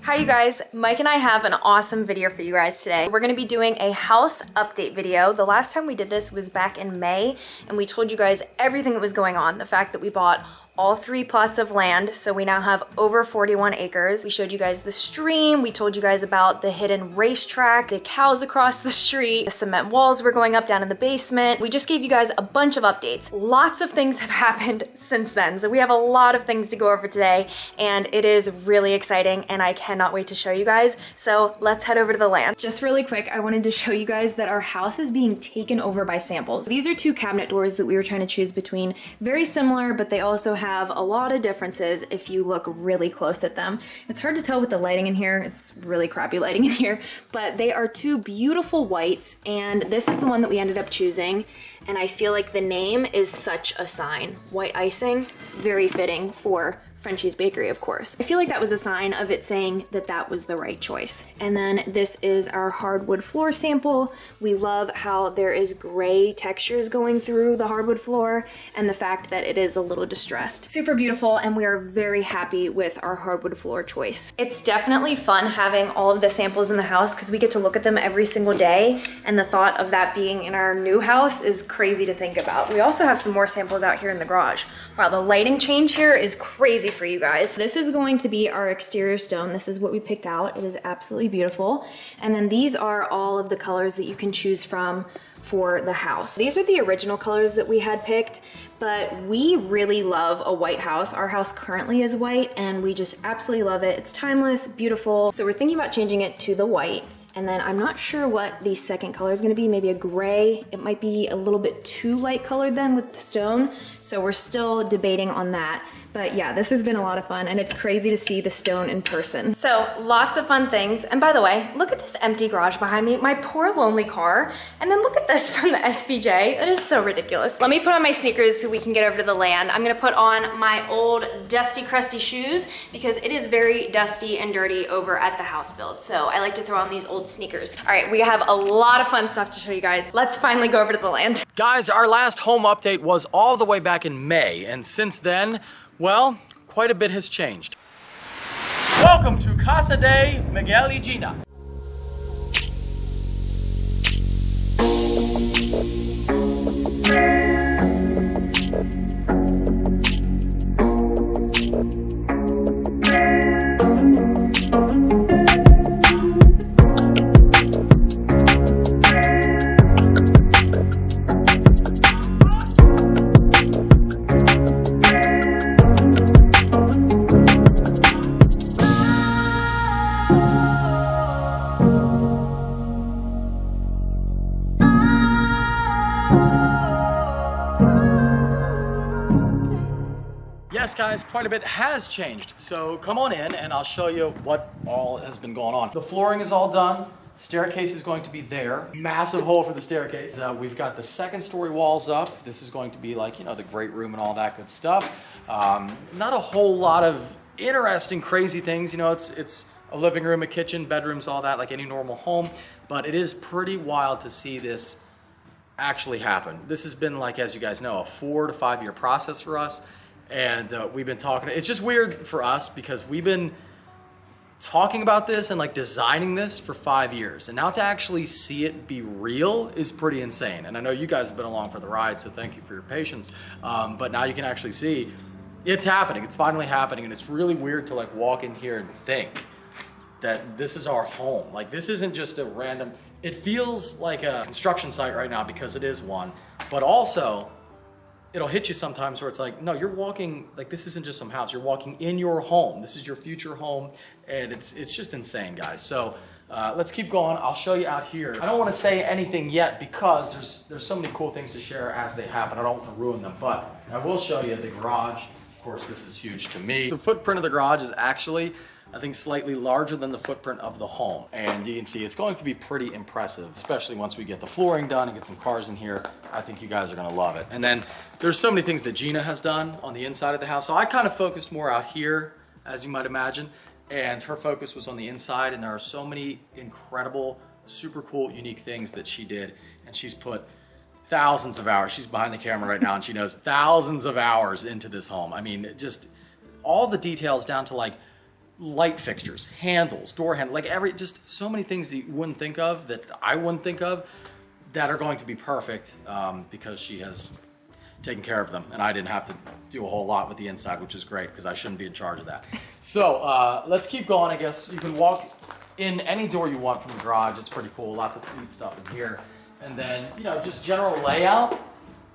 Hi you guys, Mike and I have an awesome video for you guys today. We're gonna be doing a house update video. The last time we did this was back in May, and we told you guys everything that was going on. The fact that we bought all 3 plots of land, so we now have over 41 acres. We showed you guys the stream, we told you guys about the hidden racetrack, the cows across the street, the cement walls were going up down in the basement. We just gave you guys a bunch of updates. Lots of things have happened since then, so we have a lot of things to go over today, and it is really exciting, and I cannot wait to show you guys. So let's head over to the land. Just really quick, I wanted to show you guys that our house is being taken over by samples. These are 2 cabinet doors that we were trying to choose between. Very similar, but they also have a lot of differences if you look really close at them. It's hard to tell with the lighting in here. It's really crappy lighting in here, but they are 2 beautiful whites, and this is the one that we ended up choosing. And I feel like the name is such a sign. White icing, very fitting for Frenchie's Bakery, of course. I feel like that was a sign of it saying that that was the right choice. And then this is our hardwood floor sample. We love how there is gray textures going through the hardwood floor and the fact that it is a little distressed. Super beautiful, and we are very happy with our hardwood floor choice. It's definitely fun having all of the samples in the house because we get to look at them every single day, and the thought of that being in our new house is crazy to think about. We also have some more samples out here in the garage. Wow, the lighting change here is crazy for you guys. This is going to be our exterior stone. This is what we picked out. It is absolutely beautiful. And then these are all of the colors that you can choose from for the house. These are the original colors that we had picked, but we really love a white house. Our house currently is white, and we just absolutely love it. It's timeless, beautiful. So we're thinking about changing it to the white. And then I'm not sure what the second color is gonna be, maybe a gray. It might be a little bit too light colored then with the stone. So we're still debating on that. But yeah, this has been a lot of fun, and it's crazy to see the stone in person. So lots of fun things. And by the way, look at this empty garage behind me, my poor lonely car. And then look at this from the SVJ. That is so ridiculous. Let me put on my sneakers so we can get over to the land. I'm gonna put on my old dusty, crusty shoes because it is very dusty and dirty over at the house build. So I like to throw on these old sneakers. All right, we have a lot of fun stuff to show you guys. Let's finally go over to the land. Guys, our last home update was all the way back in May, and since then, well, quite a bit has changed. Welcome to Casa de Miguel y Gina. Yes, guys, quite a bit has changed. So come on in and I'll show you what all has been going on. The flooring is all done. Staircase is going to be there. Massive hole for the staircase. We've got the 2nd story walls up. This is going to be like, you know, the great room and all that good stuff. Not a whole lot of interesting, crazy things. You know, it's a living room, a kitchen, bedrooms, all that, like any normal home. But it is pretty wild to see this actually happen. This has been, like, as you guys know, a 4 to 5 year process for us. And we've been talking, it's just weird for us because we've been talking about this and like designing this for 5 years. And now to actually see it be real is pretty insane. And I know you guys have been along for the ride, so thank you for your patience. But now you can actually see it's happening. It's finally happening. And it's really weird to like walk in here and think that this is our home. Like this isn't just a random, it feels like a construction site right now because it is one, but also it'll hit you sometimes where it's like, no, you're walking, like this isn't just some house, you're walking in your home. This is your future home, and it's just insane, guys. So let's keep going. I'll show you out here. I don't want to say anything yet because there's so many cool things to share as they happen. I don't want to ruin them, but I will show you the garage. Of course, this is huge to me. The footprint of the garage is actually, I think, slightly larger than the footprint of the home. And you can see it's going to be pretty impressive, especially once we get the flooring done and get some cars in here. I think you guys are gonna love it. And then there's so many things that Gina has done on the inside of the house. So I kind of focused more out here, as you might imagine, and her focus was on the inside. And there are so many incredible, super cool, unique things that she did. And she's put thousands of hours. She's behind the camera right now and she knows thousands of hours into this home. I mean, just all the details down to like light fixtures, handles, door handle, like just so many things that you wouldn't think of, that I wouldn't think of, that are going to be perfect because she has taken care of them, and I didn't have to do a whole lot with the inside, which is great because I shouldn't be in charge of that. So let's keep going. I guess you can walk in any door you want from the garage. It's pretty cool. Lots of neat stuff in here. And then, you know, just general layout.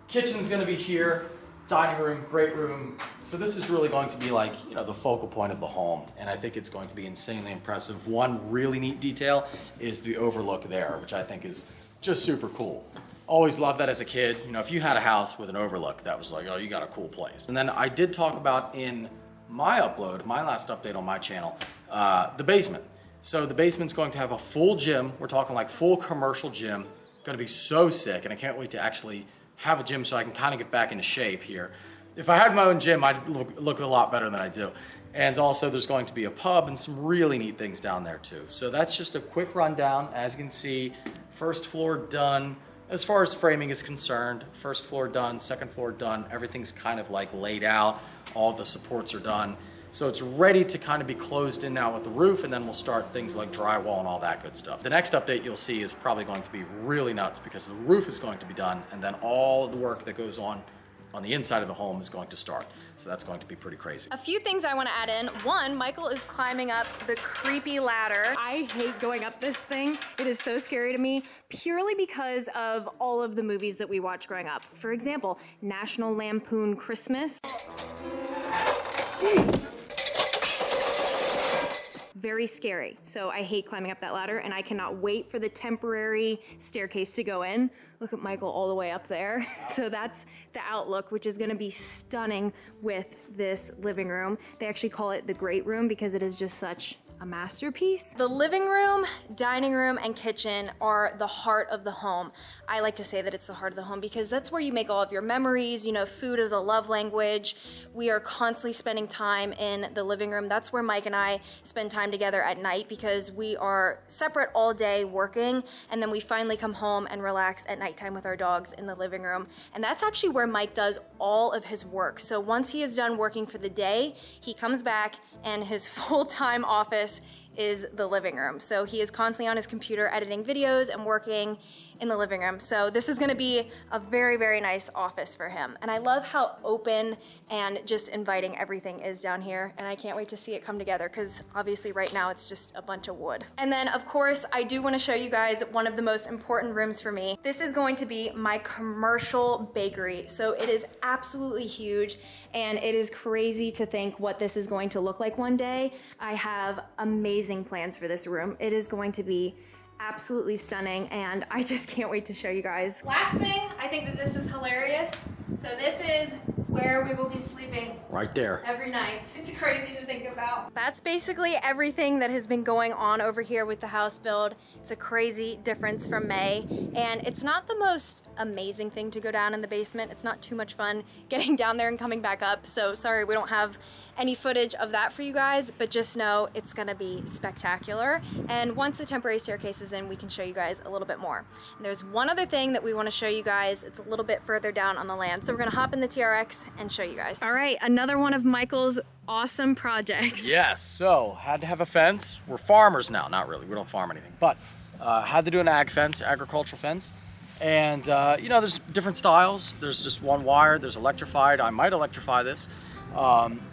Kitchen's going to be here. Dining room, great room. So this is really going to be like, you know, the focal point of the home. And I think it's going to be insanely impressive. One really neat detail is the overlook there, which I think is just super cool. Always loved that as a kid. You know, if you had a house with an overlook, that was like, oh, you got a cool place. And then I did talk about in my upload, my last update on my channel, the basement. So the basement's going to have a full gym. We're talking like full commercial gym. Going to be so sick, and I can't wait to actually have a gym so I can kind of get back into shape here. If I had my own gym, I'd look a lot better than I do. And also there's going to be a pub and some really neat things down there too. So that's just a quick rundown. As you can see, first floor done. As far as framing is concerned, first floor done, second floor done. Everything's kind of like laid out. All the supports are done. So it's ready to kind of be closed in now with the roof, and then we'll start things like drywall and all that good stuff. The next update you'll see is probably going to be really nuts because the roof is going to be done, and then all the work that goes on the inside of the home is going to start. So that's going to be pretty crazy. A few things I want to add in. One, Michael is climbing up the creepy ladder. I hate going up this thing. It is so scary to me, purely because of all of the movies that we watched growing up. For example, National Lampoon Christmas. Very scary. So I hate climbing up that ladder, and I cannot wait for the temporary staircase to go in. Look at Michael all the way up there. So that's the outlook, which is gonna be stunning with this living room. They actually call it the great room because it is just such a masterpiece. The living room, dining room, and kitchen are the heart of the home. I like to say that it's the heart of the home because that's where you make all of your memories. You know, food is a love language. We are constantly spending time in the living room. That's where Mike and I spend time together at night because we are separate all day working, and then we finally come home and relax at nighttime with our dogs in the living room. And that's actually where Mike does all of his work. So once he is done working for the day, he comes back and his full-time office is the living room. So he is constantly on his computer editing videos and working in the living room. So this is gonna be a very, very nice office for him. And I love how open and just inviting everything is down here. And I can't wait to see it come together because obviously right now it's just a bunch of wood. And then of course, I do wanna show you guys one of the most important rooms for me. This is going to be my commercial bakery. So it is absolutely huge, and it is crazy to think what this is going to look like one day. I have amazing plans for this room. It is going to be absolutely stunning, and I just can't wait to show you guys. Last thing, I think that this is hilarious. So this is where we will be sleeping right there every night. It's crazy to think about. That's basically everything that has been going on over here with the house build. It's a crazy difference from May, and it's not the most amazing thing to go down in the basement. It's not too much fun getting down there and coming back up, so sorry we don't have any footage of that for you guys, but just know it's gonna be spectacular. And once the temporary staircase is in, we can show you guys a little bit more. And there's one other thing that we wanna show you guys. It's a little bit further down on the land. So we're gonna hop in the TRX and show you guys. All right, another one of Michael's awesome projects. Yes, so had to have a fence. We're farmers now, not really, we don't farm anything, but had to do an agricultural fence. And you know, there's different styles. There's just one wire, there's electrified. I might electrify this.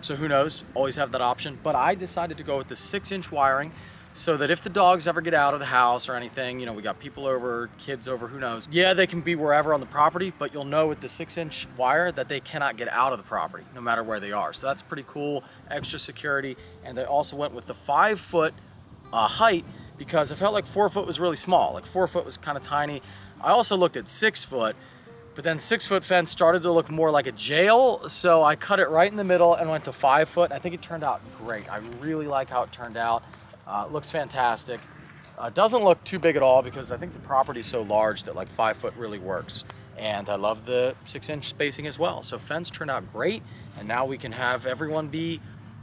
So who knows, always have that option. But I decided to go with the 6-inch wiring so that if the dogs ever get out of the house or anything, you know, we got people over, kids over, who knows. Yeah, they can be wherever on the property, but you'll know with the 6-inch wire that they cannot get out of the property no matter where they are. So that's pretty cool, extra security. And they also went with the 5-foot height because I felt like 4 foot was really small. Like 4 foot was kind of tiny. I also looked at 6 foot. But then 6-foot fence started to look more like a jail, so I cut it right in the middle and went to 5 foot. I think it turned out great. I really like how it turned out. It looks fantastic. Doesn't look too big at all because I think the property is so large that like 5 foot really works. And I love the 6-inch spacing as well. So fence turned out great, and now we can have everyone be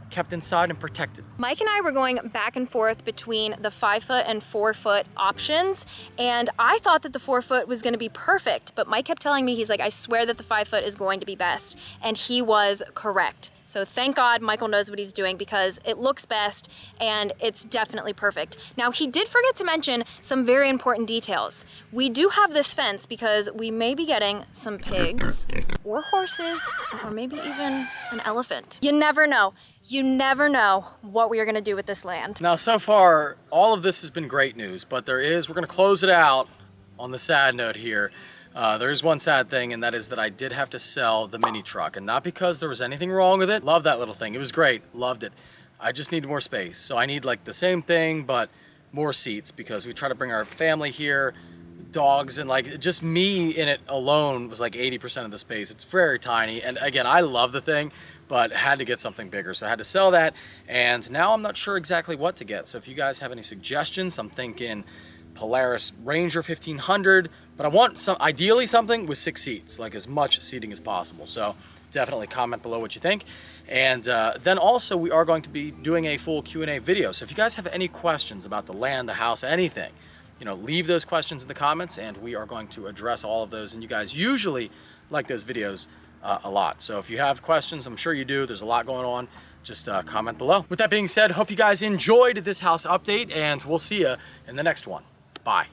kept inside and protected. Mike and I were going back and forth between the 5-foot and 4-foot options, and I thought that the 4-foot was gonna be perfect, but Mike kept telling me, he's like, I swear that the 5-foot is going to be best, and he was correct. So thank God Michael knows what he's doing because it looks best and it's definitely perfect. Now he did forget to mention some very important details. We do have this fence because we may be getting some pigs or horses or maybe even an elephant. You never know. You never know what we are gonna do with this land. Now, so far, all of this has been great news, but we're gonna close it out on the sad note here. There is one sad thing, and that is that I did have to sell the mini truck, and not because there was anything wrong with it. Love that little thing, it was great, loved it. I just need more space. So I need like the same thing, but more seats, because we try to bring our family here, dogs, and like just me in it alone was like 80% of the space. It's very tiny, and again, I love the thing, but had to get something bigger. So I had to sell that, and now I'm not sure exactly what to get. So if you guys have any suggestions, I'm thinking Polaris Ranger 1500, but I want ideally something with 6 seats, like as much seating as possible. So definitely comment below what you think. And then also we are going to be doing a full Q&A video. So if you guys have any questions about the land, the house, anything, leave those questions in the comments, and we are going to address all of those. And you guys usually like those videos a lot. So if you have questions, I'm sure you do, there's a lot going on, just comment below. With that being said, hope you guys enjoyed this house update, and we'll see you in the next one. Bye.